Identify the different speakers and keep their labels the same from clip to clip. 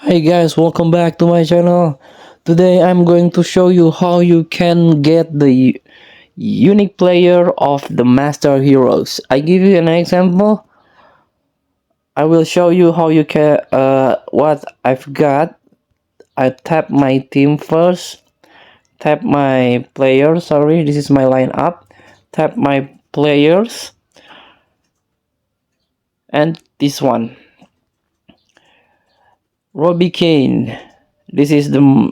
Speaker 1: Hey guys, welcome back to my channel. Today I'm going to show you how you can get the unique player of the Master Heroes. I give you an example. I will show you how you can what I've got. I tap my team first. Tap my player. Sorry, this is my lineup. Tap my players and this one. Robbie Kane. This is the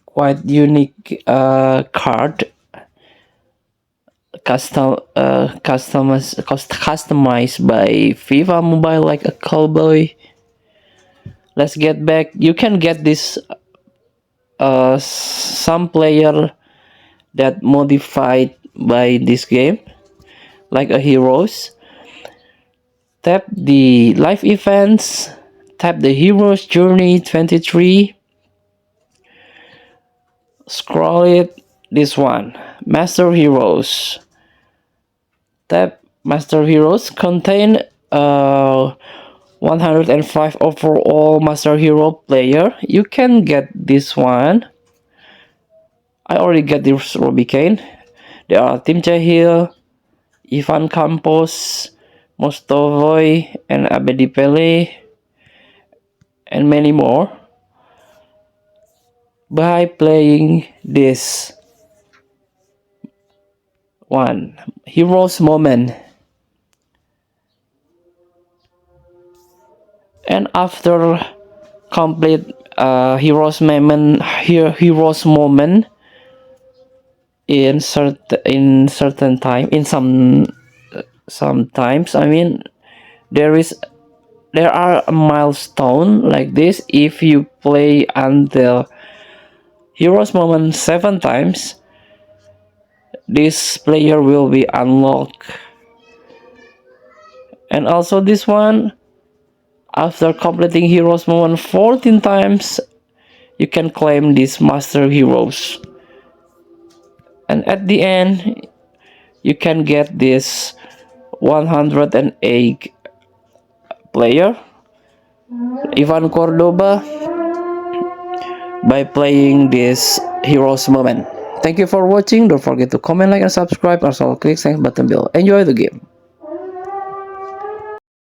Speaker 1: quite unique card customized by FIFA Mobile like a cowboy. Let's get back. You can get this some player that modified by this game like a heroes. Tap the live events. Tap the heroes journey 23. Scroll it. This one, Master Heroes. Tap Master Heroes contain 105 overall Master Hero player. You can get this one. I already get this Robbie Kane. There are Tim Cahill, Ivan Campos, Mostovoy, and Abedi Pele, and many more. By playing this one, Heroes Moment. And after complete heroes moment in certain time, in sometimes I mean there are a milestone like this. If you play until heroes moment 7 times, this player will be unlocked. And also this one, after completing heroes moment 14 times, you can claim these Master Heroes. And at the end, you can get this 108 player, Ivan Cordoba, by playing this Heroes Moment. Thank you for watching. Don't forget to comment, like, and subscribe. Also click the button below. Enjoy the game.